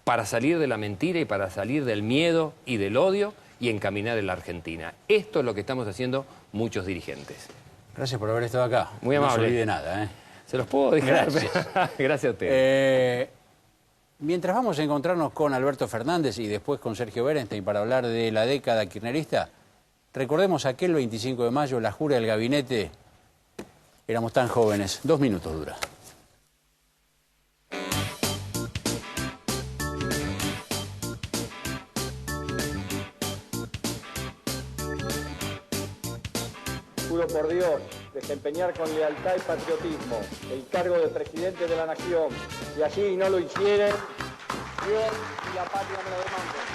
para salir de la mentira y para salir del miedo y del odio y encaminar en la Argentina. Esto es lo que estamos haciendo muchos dirigentes. Gracias por haber estado acá. Muy amable. No se olvide nada, ¿eh? ¿Se los puedo dejar? Gracias. Gracias a ustedes. Mientras vamos a encontrarnos con Alberto Fernández y después con Sergio Berenstein para hablar de la década kirchnerista, recordemos aquel 25 de mayo, la jura del gabinete. Éramos tan jóvenes. 2 minutos dura. Juro por Dios desempeñar con lealtad y patriotismo el cargo de presidente de la Nación. Si así no lo hicieren, Dios y la patria me lo demandan.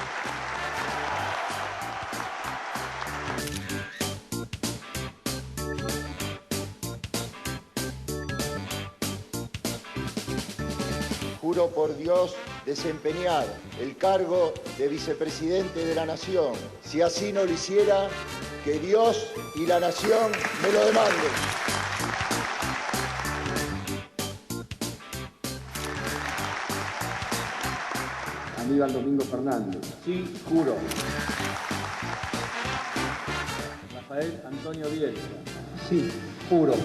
Juro por Dios desempeñar el cargo de vicepresidente de la Nación. Si así no lo hiciera, que Dios y la Nación me lo demanden. Aníbal Domingo Fernández. Sí, juro. Rafael Antonio Bielsa. Sí, juro.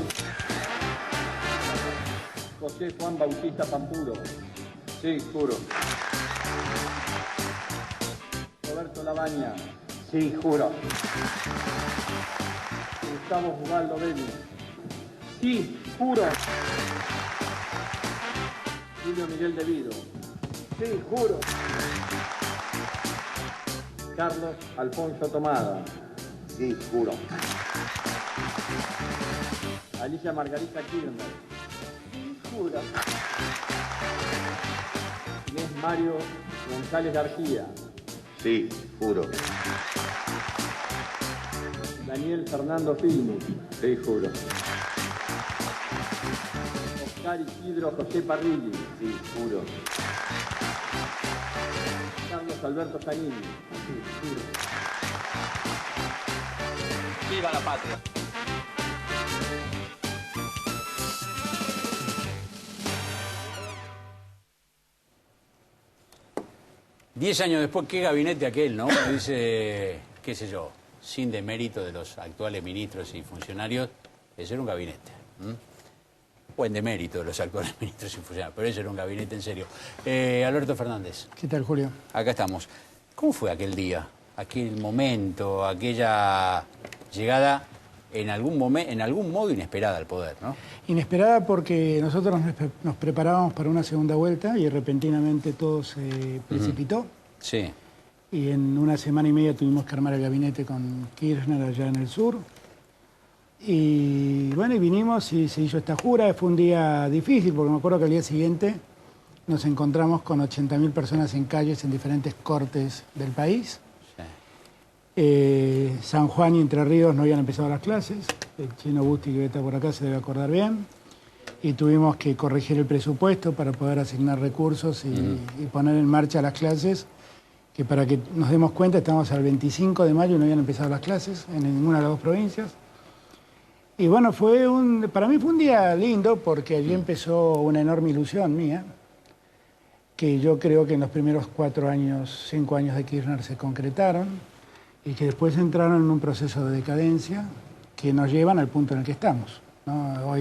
José Juan Bautista Pampuro. Sí, juro. Roberto Labaña. Sí, juro. Gustavo Ubaldo Belli. Sí, juro. Julio Miguel De Vido. Sí, juro. Carlos Alfonso Tomada. Sí, juro. Alicia Margarita Kirchner. Sí, juro. Inés Mario González García. Sí, juro. Daniel Fernando Filmus. Sí, juro. Oscar Isidro José Parrilli. Sí, juro. Carlos Alberto Zanini. Sí, juro. ¡Viva la patria! Diez años después, ¿qué gabinete aquel, no? Uno dice, qué sé yo, sin demérito de los actuales ministros y funcionarios, ese era un gabinete. O en demérito de los actuales ministros y funcionarios, pero ese era un gabinete en serio. Alberto Fernández. ¿Qué tal, Julio? Acá estamos. ¿Cómo fue aquel día, aquel momento, aquella llegada en algún modo inesperada al poder, ¿no? Inesperada porque nosotros nos preparábamos para una segunda vuelta y repentinamente todo se precipitó. Sí. Y en una semana y media tuvimos que armar el gabinete con Kirchner allá en el sur. Y bueno, y vinimos y se hizo esta jura. Fue un día difícil porque me acuerdo que al día siguiente nos encontramos con 80.000 personas en calles en diferentes cortes del país. San Juan y Entre Ríos no habían empezado las clases. El Chino Busti, que está por acá, se debe acordar bien. Y tuvimos que corregir el presupuesto para poder asignar recursos y poner en marcha las clases, que para que nos demos cuenta estamos al 25 de mayo y no habían empezado las clases en ninguna de las dos provincias. Y bueno, para mí fue un día lindo porque allí empezó una enorme ilusión mía, que yo creo que en los primeros 5 años de Kirchner se concretaron y que después entraron en un proceso de decadencia que nos llevan al punto en el que estamos, ¿no?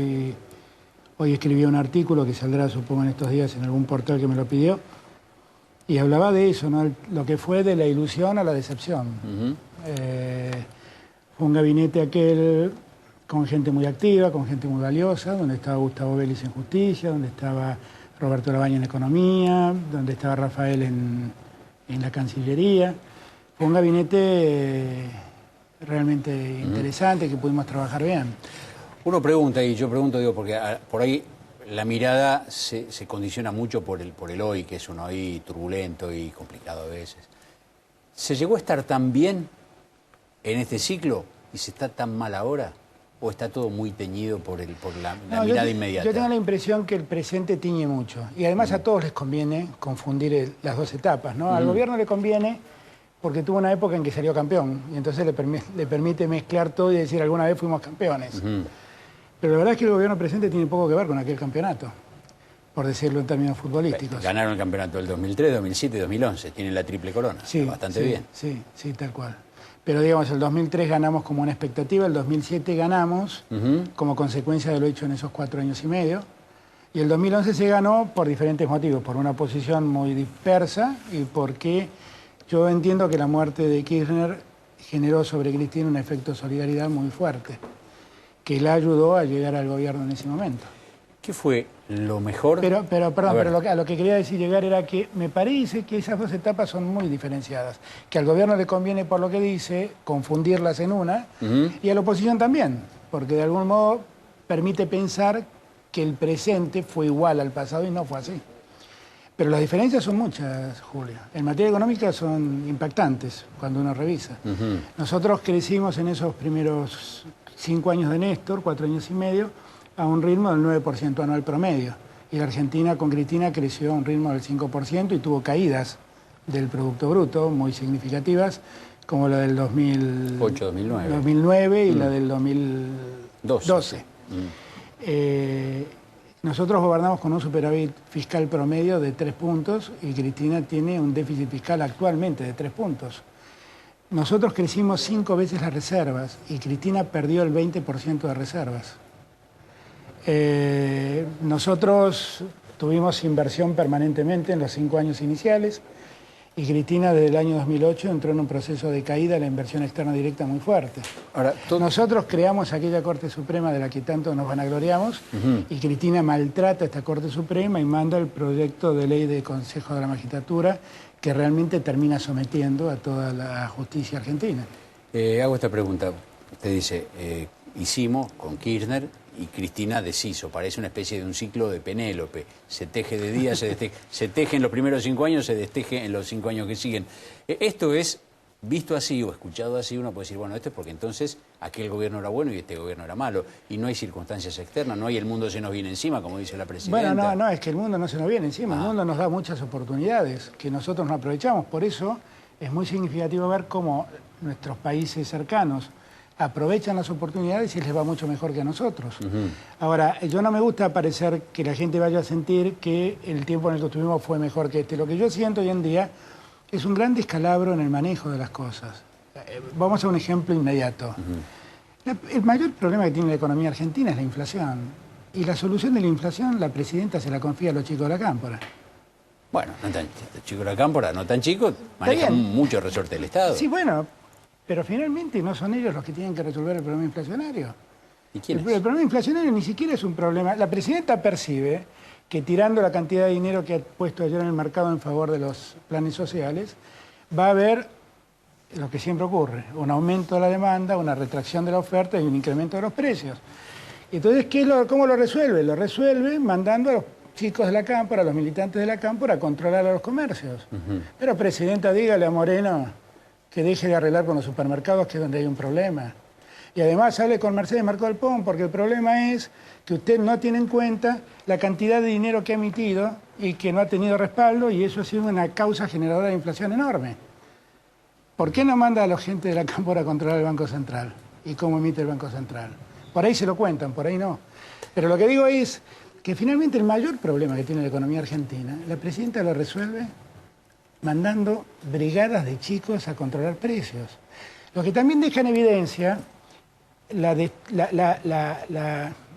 Hoy escribí un artículo que saldrá, supongo, en estos días en algún portal que me lo pidió, y hablaba de eso, ¿no? Lo que fue de la ilusión a la decepción. Fue un gabinete aquel con gente muy activa, con gente muy valiosa, donde estaba Gustavo Vélez en Justicia, donde estaba Roberto Labaña en Economía, donde estaba Rafael en la Cancillería. Fue un gabinete realmente interesante, que pudimos trabajar bien. Uno pregunta, y yo pregunto, digo, porque por ahí la mirada se condiciona mucho por el hoy, que es un hoy turbulento y complicado a veces. ¿Se llegó a estar tan bien en este ciclo y se está tan mal ahora? ¿O está todo muy teñido por la mirada inmediata? Yo tengo la impresión que el presente tiñe mucho. Y además a todos les conviene confundir las dos etapas, ¿no? Al gobierno le conviene porque tuvo una época en que salió campeón. Y entonces le permite mezclar todo y decir alguna vez fuimos campeones. Pero la verdad es que el gobierno presente tiene poco que ver con aquel campeonato. por decirlo en términos futbolísticos. Ganaron el campeonato del 2003, 2007 y 2011. Tienen la triple corona. Sí, Está bastante bien. Sí, tal cual. Pero digamos, el 2003 ganamos como una expectativa, el 2007 ganamos como consecuencia de lo hecho en esos 4 años y medio. Y el 2011 se ganó por diferentes motivos, por una posición muy dispersa y porque yo entiendo que la muerte de Kirchner generó sobre Cristina un efecto de solidaridad muy fuerte, que la ayudó a llegar al gobierno en ese momento. ¿Qué fue lo mejor? Perdón, pero a lo que quería decir llegar era que me parece que esas dos etapas son muy diferenciadas. Que al gobierno le conviene, por lo que dice, confundirlas en una, y a la oposición también, porque de algún modo permite pensar que el presente fue igual al pasado y no fue así. Pero las diferencias son muchas, Julio. En materia económica son impactantes cuando uno revisa. Nosotros crecimos en esos primeros 5 años de Néstor, 4 años y medio, a un ritmo del 9% anual promedio. Y la Argentina con Cristina creció a un ritmo del 5% y tuvo caídas del Producto Bruto muy significativas, como la del 2009 y la del 2012. Nosotros gobernamos con un superávit fiscal promedio de 3 puntos y Cristina tiene un déficit fiscal actualmente de 3 puntos. Nosotros crecimos 5 veces las reservas y Cristina perdió el 20% de reservas. Nosotros tuvimos inversión permanentemente en los 5 años iniciales y Cristina desde el año 2008 entró en un proceso de caída de la inversión externa directa muy fuerte. Ahora, nosotros creamos aquella Corte Suprema de la que tanto nos vanagloriamos y Cristina maltrata a esta Corte Suprema y manda el proyecto de ley de Consejo de la Magistratura que realmente termina sometiendo a toda la justicia argentina. Hago esta pregunta. Usted dice, hicimos con Kirchner y Cristina deshizo. Parece una especie de un ciclo de Penélope. Se teje de día, se teje en los primeros 5 años, se desteje en los 5 años que siguen. Esto es, visto así o escuchado así, uno puede decir, bueno, esto es porque entonces aquel gobierno era bueno y este gobierno era malo. Y no hay circunstancias externas, no hay el mundo se nos viene encima, como dice la presidenta. Bueno, no, es que el mundo no se nos viene encima. El mundo nos da muchas oportunidades que nosotros no aprovechamos. Por eso es muy significativo ver cómo nuestros países cercanos aprovechan las oportunidades y les va mucho mejor que a nosotros. Ahora, yo no me gusta parecer que la gente vaya a sentir que el tiempo en el que estuvimos fue mejor que este. Lo que yo siento hoy en día es un gran descalabro en el manejo de las cosas. Vamos a un ejemplo inmediato. El mayor problema que tiene la economía argentina es la inflación. Y la solución de la inflación, la presidenta se la confía a los chicos de la cámpora. Bueno, no tan chicos de la cámpora, no tan chicos, manejan mucho resorte del Estado. Sí, bueno, pero finalmente no son ellos los que tienen que resolver el problema inflacionario. ¿Y quién es? El problema inflacionario ni siquiera es un problema. La presidenta percibe que tirando la cantidad de dinero que ha puesto ayer en el mercado en favor de los planes sociales, va a haber lo que siempre ocurre, un aumento de la demanda, una retracción de la oferta y un incremento de los precios. Entonces, ¿cómo lo resuelve? Lo resuelve mandando a los chicos de la cámpora, a los militantes de la cámpora, a controlar a los comercios. Pero, presidenta, dígale a Moreno que deje de arreglar con los supermercados, que es donde hay un problema. Y además hable con Mercedes Marcó del Pont, porque el problema es que usted no tiene en cuenta la cantidad de dinero que ha emitido y que no ha tenido respaldo, y eso ha sido una causa generadora de inflación enorme. ¿Por qué no manda a la gente de la cámpora a controlar el Banco Central? ¿Y cómo emite el Banco Central? Por ahí se lo cuentan, por ahí no. Pero lo que digo es que finalmente el mayor problema que tiene la economía argentina, la presidenta lo resuelve mandando brigadas de chicos a controlar precios. Lo que también deja en evidencia la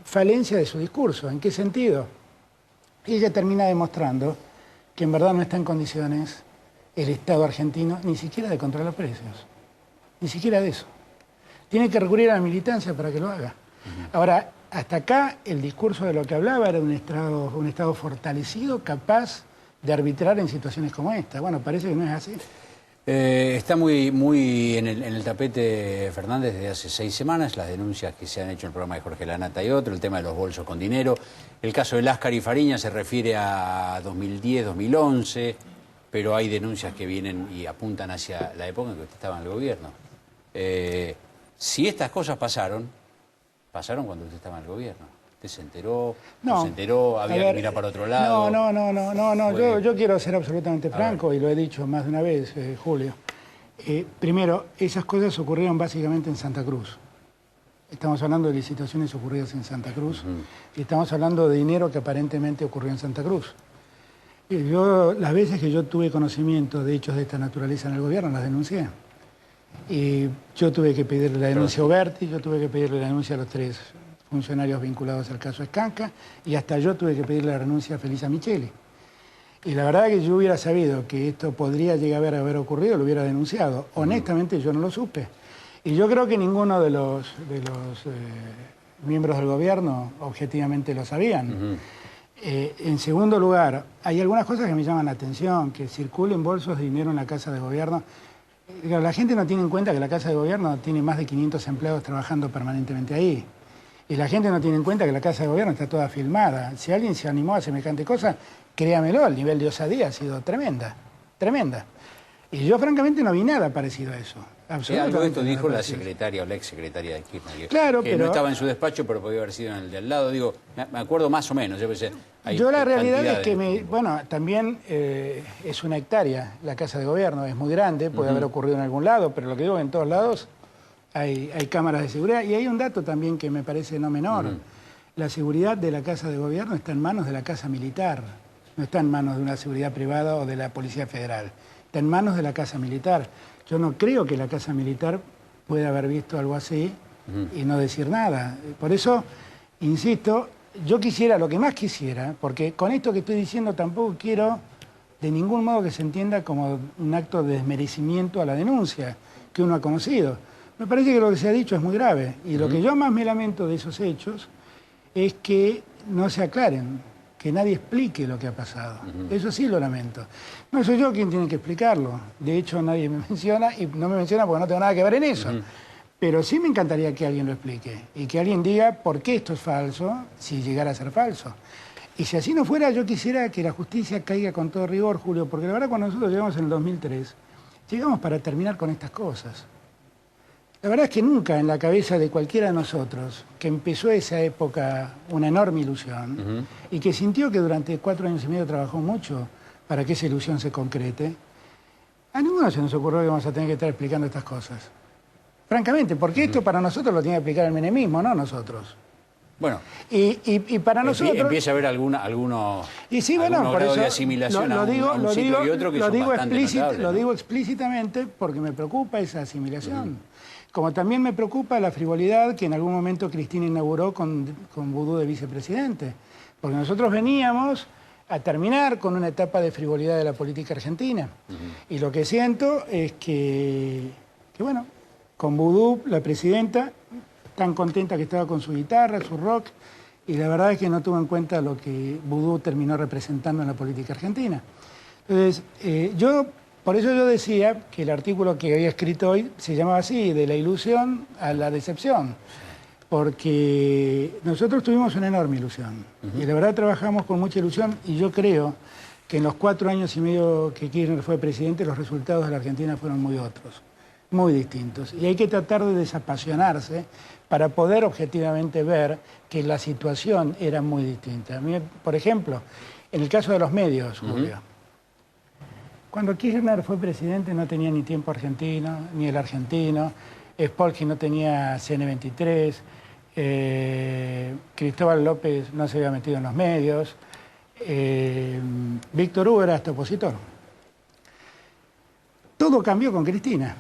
falencia de su discurso. ¿En qué sentido? Ella termina demostrando que en verdad no está en condiciones el Estado argentino ni siquiera de controlar precios. Ni siquiera de eso. Tiene que recurrir a la militancia para que lo haga. Ahora, hasta acá el discurso de lo que hablaba era un Estado fortalecido, capaz de arbitrar en situaciones como esta. Bueno, parece que no es así. Está muy en el tapete Fernández desde hace 6 semanas, las denuncias que se han hecho en el programa de Jorge Lanata y otro, el tema de los bolsos con dinero. El caso de Láscar y Fariña se refiere a 2010, 2011, pero hay denuncias que vienen y apuntan hacia la época en que usted estaba en el gobierno. Si estas cosas pasaron cuando usted estaba en el gobierno. ¿Usted se enteró? ¿No se enteró? ¿Había que mirar para otro lado? No. Yo quiero ser absolutamente franco y lo he dicho más de una vez, Julio. Primero, esas cosas ocurrieron básicamente en Santa Cruz. Estamos hablando de licitaciones ocurridas en Santa Cruz y estamos hablando de dinero que aparentemente ocurrió en Santa Cruz. Y yo, las veces que yo tuve conocimiento de hechos de esta naturaleza en el gobierno, las denuncié. Y yo tuve que pedirle la denuncia a Uberti, yo tuve que pedirle la denuncia a los 3 funcionarios vinculados al caso Escanca y hasta yo tuve que pedirle la renuncia a Felisa Micheli. Y la verdad es que yo hubiera sabido que esto podría llegar a haber ocurrido, lo hubiera denunciado. Honestamente yo no lo supe. Y yo creo que ninguno de los miembros del gobierno objetivamente lo sabían. En segundo lugar, hay algunas cosas que me llaman la atención, que circulen bolsos de dinero en la Casa de Gobierno. La gente no tiene en cuenta que la Casa de Gobierno tiene más de 500 empleados trabajando permanentemente ahí. Y la gente no tiene en cuenta que la Casa de Gobierno está toda filmada. Si alguien se animó a semejante cosa, créamelo, el nivel de osadía ha sido tremenda, tremenda. Y yo francamente no vi nada parecido a eso. Algo de esto dijo la secretaria o la exsecretaria de Kirchner. Claro, que pero... no estaba en su despacho, pero podía haber sido en el de al lado. Digo, me acuerdo más o menos. Yo la realidad es que, bueno, también es una hectárea la Casa de Gobierno, es muy grande, puede haber ocurrido en algún lado, pero lo que digo que en todos lados hay cámaras de seguridad. Y hay un dato también que me parece no menor. La seguridad de la Casa de Gobierno está en manos de la Casa Militar, no está en manos de una seguridad privada o de la Policía Federal, está en manos de la Casa Militar. Yo no creo que la Casa Militar pueda haber visto algo así y no decir nada. Por eso, insisto, yo quisiera, lo que más quisiera, porque con esto que estoy diciendo tampoco quiero de ningún modo que se entienda como un acto de desmerecimiento a la denuncia que uno ha conocido. Me parece que lo que se ha dicho es muy grave y lo que yo más me lamento de esos hechos es que no se aclaren, que nadie explique lo que ha pasado. Eso sí lo lamento. No soy yo quien tiene que explicarlo. De hecho, nadie me menciona y no me menciona porque no tengo nada que ver en eso. Pero sí me encantaría que alguien lo explique y que alguien diga por qué esto es falso, si llegara a ser falso. Y si así no fuera, yo quisiera que la justicia caiga con todo rigor, Julio, porque la verdad cuando nosotros llegamos en el 2003, llegamos para terminar con estas cosas. La verdad es que nunca en la cabeza de cualquiera de nosotros, que empezó esa época una enorme ilusión y que sintió que durante 4 años y medio trabajó mucho para que esa ilusión se concrete, a ninguno se nos ocurrió que vamos a tener que estar explicando estas cosas. Francamente, porque esto para nosotros lo tiene que explicar el menemismo, no nosotros. Bueno, y para nosotros... Empieza a haber alguno y sí, bueno, por grado eso de asimilación a un ciclo y otro que son bastante notables, ¿no? Lo digo explícitamente porque me preocupa esa asimilación. Como también me preocupa la frivolidad que en algún momento Cristina inauguró con Vudú de vicepresidente. Porque nosotros veníamos a terminar con una etapa de frivolidad de la política argentina. Y lo que siento es que bueno, con Vudú, la presidenta, tan contenta que estaba con su guitarra, su rock, y la verdad es que no tuvo en cuenta lo que Vudú terminó representando en la política argentina. Entonces, por eso yo decía que el artículo que había escrito hoy se llamaba así, de la ilusión a la decepción, porque nosotros tuvimos una enorme ilusión, y la verdad trabajamos con mucha ilusión, y yo creo que en los 4 años y medio que Kirchner fue presidente, los resultados de la Argentina fueron muy otros, muy distintos, y hay que tratar de desapasionarse para poder objetivamente ver que la situación era muy distinta. A mí, por ejemplo, en el caso de los medios, Julio, cuando Kirchner fue presidente no tenía ni Tiempo Argentino, ni El Argentino, Spolsky no tenía CN23, Cristóbal López no se había metido en los medios, Víctor Hugo era hasta opositor. Todo cambió con Cristina.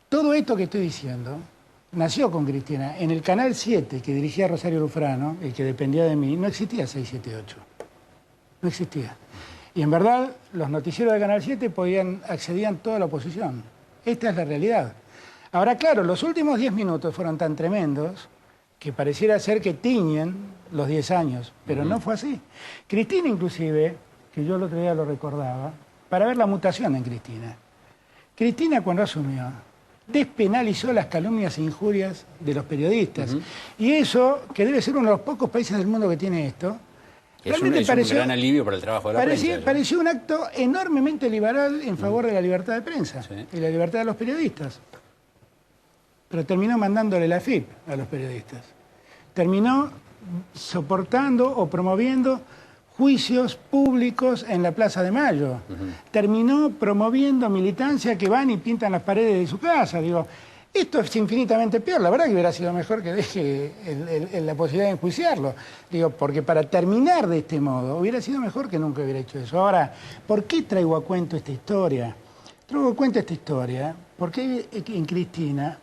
Todo esto que estoy diciendo nació con Cristina. En el Canal 7, que dirigía Rosario Lufrano, el que dependía de mí, no existía 678. No existía. Y en verdad, los noticieros de Canal 7 accedían toda la oposición. Esta es la realidad. Ahora, claro, los últimos 10 minutos fueron tan tremendos que pareciera ser que tiñen los 10 años, pero no fue así. Cristina, inclusive, que yo el otro día lo recordaba, para ver la mutación en Cristina. Cristina, cuando asumió, despenalizó las calumnias e injurias de los periodistas. Y eso, que debe ser uno de los pocos países del mundo que tiene esto, es un gran alivio para el trabajo de la prensa. Pareció un acto enormemente liberal en favor de la libertad de prensa y la libertad de los periodistas. Pero terminó mandándole la AFIP a los periodistas. Terminó soportando o promoviendo juicios públicos en la Plaza de Mayo. Terminó promoviendo militancia que van y pintan las paredes de su casa. Digo, Esto es infinitamente peor. La verdad que hubiera sido mejor que deje la posibilidad de enjuiciarlo. Digo, porque para terminar de este modo, hubiera sido mejor que nunca hubiera hecho eso. Ahora, ¿por qué traigo a cuento esta historia? Traigo a cuento esta historia porque hay en Cristina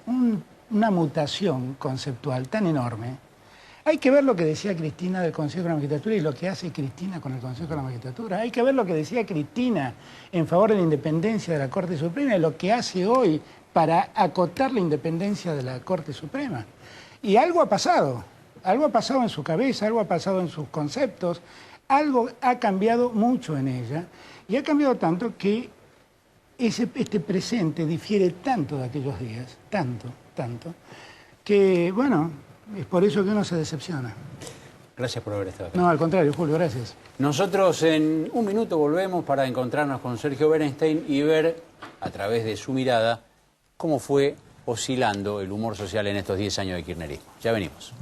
una mutación conceptual tan enorme. Hay que ver lo que decía Cristina del Consejo de la Magistratura y lo que hace Cristina con el Consejo de la Magistratura. Hay que ver lo que decía Cristina en favor de la independencia de la Corte Suprema y lo que hace hoy para acotar la independencia de la Corte Suprema. Y algo ha pasado en su cabeza, algo ha pasado en sus conceptos, algo ha cambiado mucho en ella, y ha cambiado tanto que este presente difiere tanto de aquellos días, tanto, que bueno, es por eso que uno se decepciona. Gracias por haber estado acá. No, al contrario, Julio, gracias. Nosotros en un minuto volvemos para encontrarnos con Sergio Berenstein y ver, a través de su mirada, cómo fue oscilando el humor social en estos 10 años de kirchnerismo. Ya venimos.